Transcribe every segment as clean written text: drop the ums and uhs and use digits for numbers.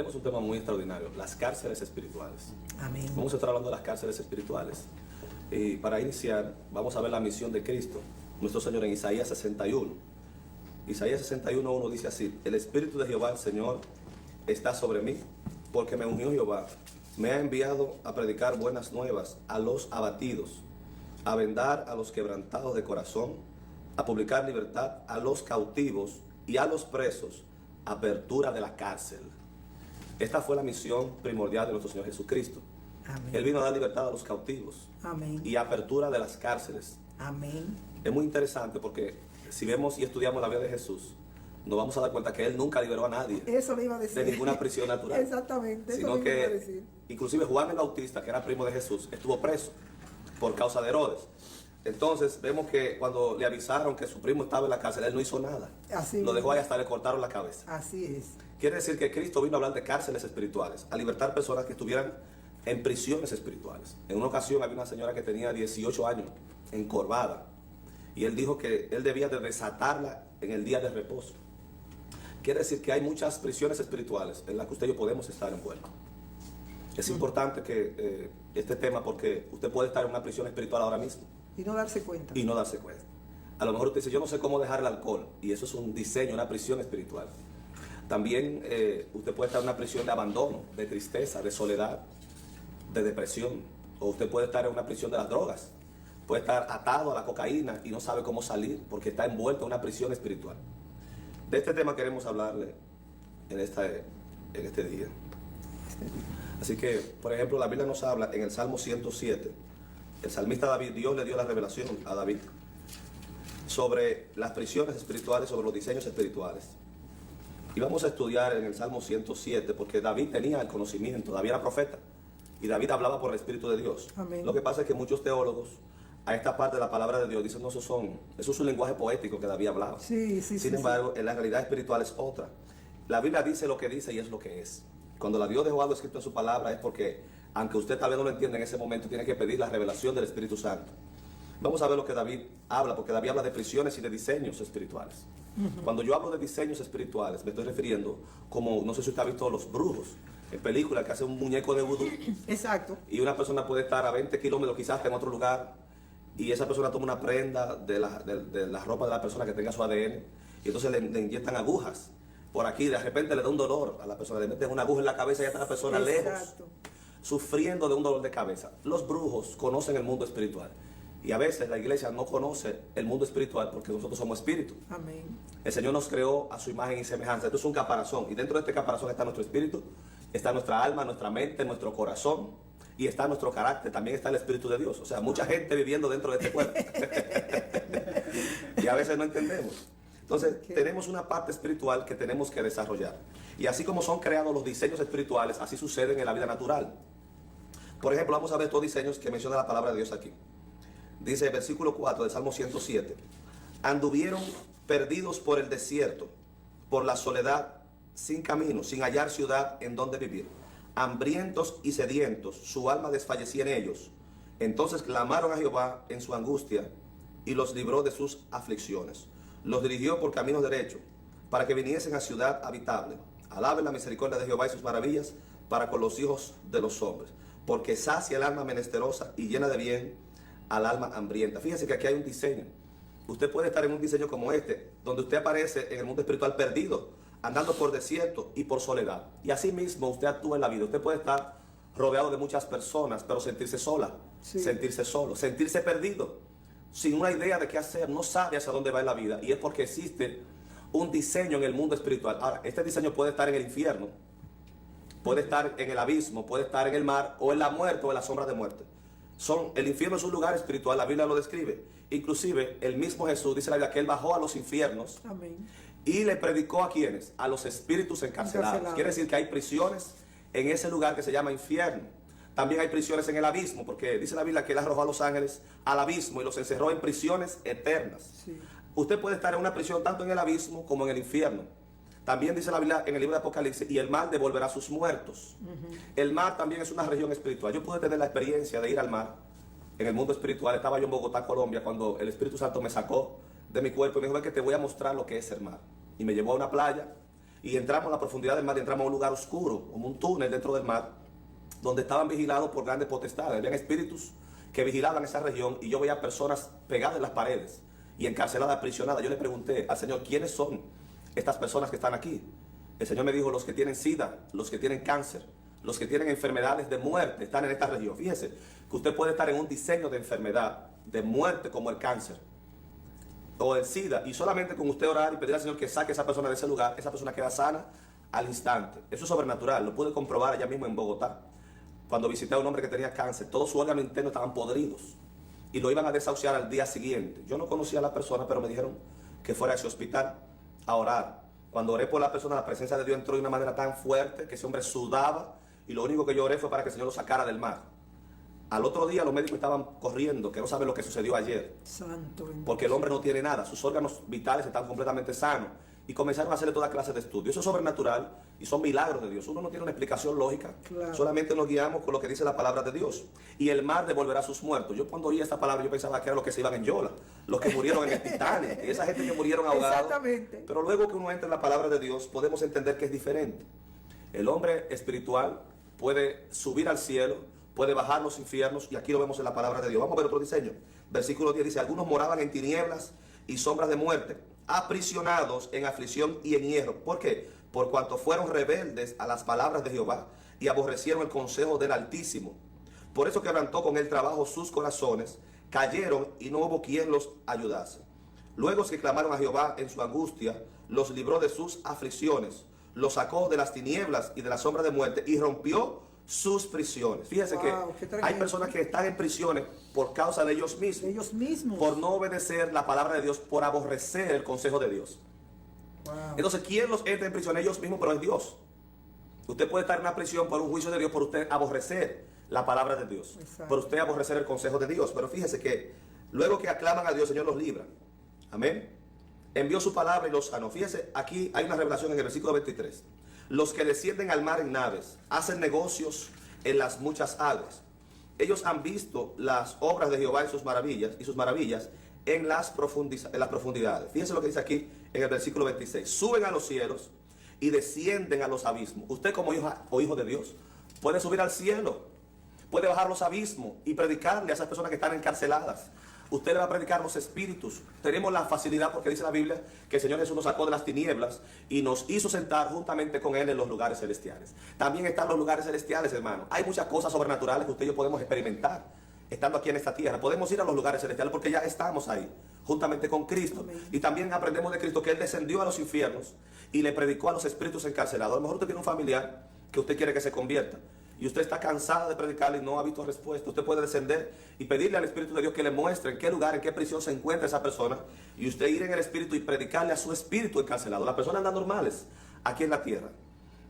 Tenemos un tema muy extraordinario, las cárceles espirituales. Amén. Vamos a estar hablando de las cárceles espirituales. Y para iniciar, vamos a ver la misión de Cristo, nuestro Señor, en Isaías 61. Isaías 61:1 dice así: el Espíritu de Jehová, el Señor, está sobre mí, porque me ungió Jehová. Me ha enviado a predicar buenas nuevas a los abatidos, a vendar a los quebrantados de corazón, a publicar libertad a los cautivos y a los presos, apertura de la cárcel. Esta fue la misión primordial de nuestro Señor Jesucristo. Amén. Él vino a dar libertad a los cautivos. Amén. Y apertura de las cárceles. Amén. Es muy interesante porque si vemos y estudiamos la vida de Jesús, nos vamos a dar cuenta que Él nunca liberó a nadie Eso le iba a decir. de ninguna prisión natural. Exactamente. Eso Sino le iba a que decir. inclusive Juan el Bautista, que era primo de Jesús, estuvo preso por causa de Herodes. Entonces vemos que cuando le avisaron que su primo estaba en la cárcel, él no hizo nada. Así Lo dejó ahí es. hasta le cortaron la cabeza. Así es. Quiere decir que Cristo vino a hablar de cárceles espirituales, a libertar personas que estuvieran en prisiones espirituales. En una ocasión había una señora que tenía 18 años, encorvada, y él dijo que él debía de desatarla en el día de reposo. Quiere decir que hay muchas prisiones espirituales en las que usted y yo podemos estar envueltos. Es importante que este tema, porque usted puede estar en una prisión espiritual ahora mismo Y no darse cuenta. y no darse cuenta. A lo mejor usted dice: yo no sé cómo dejar el alcohol, y eso es un diseño, una prisión espiritual. También usted puede estar en una prisión de abandono, de tristeza, de soledad, de depresión. O usted puede estar en una prisión de las drogas. Puede estar atado a la cocaína y no sabe cómo salir porque está envuelto en una prisión espiritual. De este tema queremos hablarle en este día. Así que, por ejemplo, la Biblia nos habla en el Salmo 107. El salmista David, Dios le dio la revelación a David sobre las prisiones espirituales, sobre los diseños espirituales. Y vamos a estudiar en el Salmo 107 porque David tenía el conocimiento, David era profeta y David hablaba por el Espíritu de Dios. Amén. Lo que pasa es que muchos teólogos a esta parte de la palabra de Dios dicen: no, eso es un lenguaje poético que David hablaba. Sí, sí, Sin sí, embargo, en la realidad espiritual es otra. La Biblia dice lo que dice y es lo que es. Cuando la Dios dejó algo escrito en su palabra es porque, aunque usted tal vez no lo entienda en ese momento, tiene que pedir la revelación del Espíritu Santo. Vamos a ver lo que David habla, porque David habla de prisiones y de diseños espirituales. Cuando yo hablo de diseños espirituales, me estoy refiriendo como, no sé si usted ha visto los brujos en películas que hacen un muñeco de vudú. Exacto. Y una persona puede estar a 20 kilómetros quizás en otro lugar, y esa persona toma una prenda de la ropa de la persona que tenga su ADN, y entonces le inyectan agujas por aquí, de repente le da un dolor a la persona, le meten una aguja en la cabeza y ya está la persona lejos, Exacto. sufriendo de un dolor de cabeza. Los brujos conocen el mundo espiritual, y a veces la iglesia no conoce el mundo espiritual porque nosotros somos espíritu. Amén. El Señor nos creó a su imagen y semejanza. Esto es un caparazón, y dentro de este caparazón está nuestro espíritu, está nuestra alma, nuestra mente, nuestro corazón, y está nuestro carácter. También está el Espíritu de Dios. O sea, mucha gente viviendo dentro de este cuerpo. Y a veces no entendemos. Entonces, tenemos una parte espiritual que tenemos que desarrollar. Y así como son creados los diseños espirituales, así suceden en la vida natural. Por ejemplo, vamos a ver estos diseños que menciona la palabra de Dios aquí. Dice el versículo 4 del Salmo 107. Anduvieron perdidos por el desierto, por la soledad, sin camino, sin hallar ciudad en donde vivir. Hambrientos y sedientos, su alma desfallecía en ellos. Entonces clamaron a Jehová en su angustia y los libró de sus aflicciones. Los dirigió por caminos derechos, para que viniesen a ciudad habitable. Alaben la misericordia de Jehová y sus maravillas para con los hijos de los hombres. Porque sacia el alma menesterosa y llena de bien al alma hambrienta. Fíjense que aquí hay un diseño. Usted puede estar en un diseño como este, donde usted aparece en el mundo espiritual perdido, andando por desierto y por soledad. Y así mismo usted actúa en la vida. Usted puede estar rodeado de muchas personas, pero sentirse sola, Sí. sentirse solo, sentirse perdido, sin una idea de qué hacer, no sabe hacia dónde va en la vida. Y es porque existe un diseño en el mundo espiritual. Ahora, este diseño puede estar en el infierno, puede estar en el abismo, puede estar en el mar, o en la muerte, o en la sombra de muerte. El infierno es un lugar espiritual, la Biblia lo describe. Inclusive el mismo Jesús dice la Biblia que Él bajó a los infiernos. Amén. Y le predicó ¿a quiénes? A los espíritus encarcelados. Quiere decir que hay prisiones en ese lugar que se llama infierno. También hay prisiones en el abismo, porque dice la Biblia que Él arrojó a los ángeles al abismo y los encerró en prisiones eternas. Sí. Usted puede estar en una prisión tanto en el abismo como en el infierno. También dice la Biblia en el libro de Apocalipsis: y el mar devolverá a sus muertos. El mar también es una región espiritual. Yo pude tener la experiencia de ir al mar en el mundo espiritual. Estaba yo en Bogotá, Colombia, cuando el Espíritu Santo me sacó de mi cuerpo y me dijo: ven que te voy a mostrar lo que es el mar. Y me llevó a una playa y entramos a la profundidad del mar y entramos a un lugar oscuro, como un túnel dentro del mar, donde estaban vigilados por grandes potestades. Habían espíritus que vigilaban esa región y yo veía personas pegadas en las paredes y encarceladas, aprisionadas. Yo le pregunté al Señor, ¿quiénes son estas personas que están aquí? El Señor me dijo, los que tienen SIDA, los que tienen cáncer, los que tienen enfermedades de muerte están en esta región. Fíjese que usted puede estar en un diseño de enfermedad, de muerte, como el cáncer o el SIDA, y solamente con usted orar y pedir al Señor que saque a esa persona de ese lugar, esa persona queda sana al instante. Eso es sobrenatural, lo pude comprobar allá mismo en Bogotá. Cuando visité a un hombre que tenía cáncer, todos sus órganos internos estaban podridos y lo iban a desahuciar al día siguiente. Yo no conocía a la persona, pero me dijeron que fuera a ese hospital a orar. Cuando oré por la persona, la presencia de Dios entró de una manera tan fuerte que ese hombre sudaba, y lo único que yo oré fue para que el Señor lo sacara del mar. Al otro día los médicos estaban corriendo, que no saben lo que sucedió ayer, Santo. porque el hombre no tiene nada, sus órganos vitales están completamente sanos, y comenzaron a hacerle toda clase de estudios. Eso es sobrenatural y son milagros de Dios. Uno no tiene una explicación lógica, Claro. solamente nos guiamos con lo que dice la palabra de Dios. Y el mar devolverá a sus muertos. Yo cuando oí esta palabra yo pensaba que eran los que se iban en Yola, los que murieron en el Titanic, y esa gente que murieron ahogados. Exactamente. Pero luego que uno entra en la palabra de Dios podemos entender que es diferente. El hombre espiritual puede subir al cielo, puede bajar los infiernos, y aquí lo vemos en la palabra de Dios. Vamos a ver otro diseño. Versículo 10 dice, algunos moraban en tinieblas y sombras de muerte, aprisionados en aflicción y en hierro. ¿Por qué? Por cuanto fueron rebeldes a las palabras de Jehová y aborrecieron el consejo del Altísimo. Por eso quebrantó con el trabajo sus corazones, cayeron y no hubo quien los ayudase. Luego que clamaron a Jehová en su angustia, los libró de sus aflicciones, los sacó de las tinieblas y de la sombra de muerte y rompió sus prisiones. Fíjense Wow, qué que tremendo. hay personas que están en prisiones por causa de ellos mismos, Ellos mismos. por no obedecer la palabra de Dios, por aborrecer el consejo de Dios. Wow. Entonces, ¿quién los entra en prisión? Ellos mismos, pero es Dios. Usted puede estar en una prisión por un juicio de Dios, por usted aborrecer la palabra de Dios, Exacto. por usted aborrecer el consejo de Dios. Pero fíjese que luego que aclaman a Dios, el Señor los libra. Amén. Envió su palabra y los sanó. Fíjese, aquí hay una revelación en el versículo 23. Los que descienden al mar en naves, hacen negocios en las muchas aguas. Ellos han visto las obras de Jehová y sus maravillas en las profundidades. Fíjense lo que dice aquí en el versículo 26. Suben a los cielos y descienden a los abismos. Usted como hijo de Dios puede subir al cielo, puede bajar los abismos y predicarle a esas personas que están encarceladas. Usted le va a predicar los espíritus. Tenemos la facilidad porque dice la Biblia que el Señor Jesús nos sacó de las tinieblas y nos hizo sentar juntamente con Él en los lugares celestiales. También están los lugares celestiales, hermano. Hay muchas cosas sobrenaturales que usted y yo podemos experimentar estando aquí en esta tierra. Podemos ir a los lugares celestiales porque ya estamos ahí, juntamente con Cristo. Amén. Y también aprendemos de Cristo que Él descendió a los infiernos y le predicó a los espíritus encarcelados. A lo mejor usted tiene un familiar que usted quiere que se convierta y usted está cansada de predicarle y no ha visto respuesta. Usted puede descender y pedirle al Espíritu de Dios que le muestre en qué lugar, en qué prisión se encuentra esa persona, y usted ir en el Espíritu y predicarle a su espíritu encarcelado. Las personas andan normales aquí en la tierra.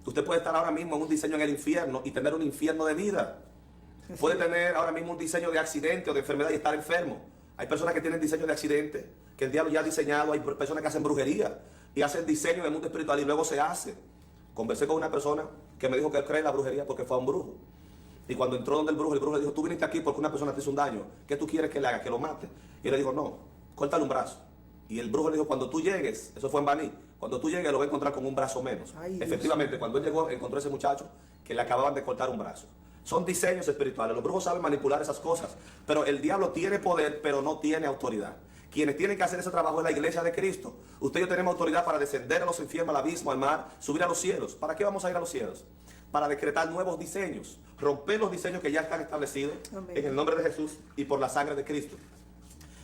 Usted puede estar ahora mismo en un diseño en el infierno y tener un infierno de vida. Puede tener ahora mismo un diseño de accidente o de enfermedad y estar enfermo. Hay personas que tienen diseño de accidente que el diablo ya ha diseñado. Hay personas que hacen brujería y hacen diseño en el mundo espiritual y luego se hace. Conversé con una persona que me dijo que él cree en la brujería porque fue a un brujo. Y cuando entró donde el brujo le dijo, tú viniste aquí porque una persona te hizo un daño. ¿Qué tú quieres que le haga? ¿Que lo mate? Y él le dijo, no, córtale un brazo. Y el brujo le dijo, cuando tú llegues, eso fue en Baní, cuando tú llegues lo vas a encontrar con un brazo menos. Ay, Dios. Efectivamente, cuando él llegó, encontró a ese muchacho que le acababan de cortar un brazo. Son diseños espirituales. Los brujos saben manipular esas cosas. Pero el diablo tiene poder, pero no tiene autoridad. Quienes tienen que hacer ese trabajo es la iglesia de Cristo. Usted y yo tenemos autoridad para descender a los infiernos, al abismo, al mar, subir a los cielos. ¿Para qué vamos a ir a los cielos? Para decretar nuevos diseños, romper los diseños que ya están establecidos. Amén. En el nombre de Jesús y por la sangre de Cristo.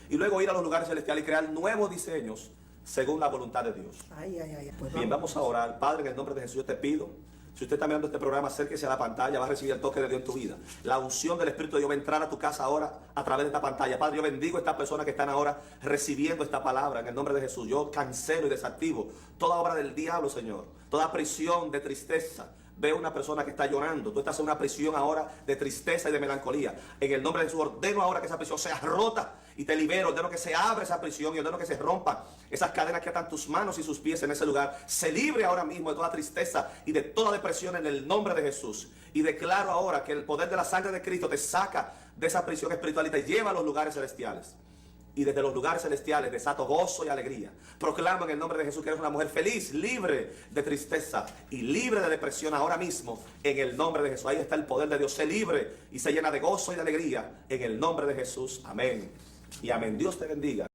Y luego ir a los lugares celestiales y crear nuevos diseños según la voluntad de Dios. Ay, ay, ay. Pues Bien, vamos a orar. Padre, en el nombre de Jesús yo te pido, si usted está mirando este programa, acérquese a la pantalla, va a recibir el toque de Dios en tu vida. La unción del Espíritu de Dios va a entrar a tu casa ahora a través de esta pantalla. Padre, yo bendigo a estas personas que están ahora recibiendo esta palabra en el nombre de Jesús. Yo cancelo y desactivo toda obra del diablo, Señor. Toda prisión de tristeza. Veo una persona que está llorando. Tú estás en una prisión ahora de tristeza y de melancolía. En el nombre de Jesús ordeno ahora que esa prisión sea rota y te libero. Ordeno que se abra esa prisión y ordeno que se rompan esas cadenas que atan tus manos y sus pies en ese lugar. Se libre ahora mismo de toda tristeza y de toda depresión en el nombre de Jesús. Y declaro ahora que el poder de la sangre de Cristo te saca de esa prisión espiritual y te lleva a los lugares celestiales. y desde los lugares celestiales desato gozo y alegría. Proclamo en el nombre de Jesús que eres una mujer feliz, libre de tristeza y libre de depresión ahora mismo en el nombre de Jesús. Ahí está el poder de Dios. Sé libre y se llena de gozo y de alegría en el nombre de Jesús. Amén y amén. Dios te bendiga.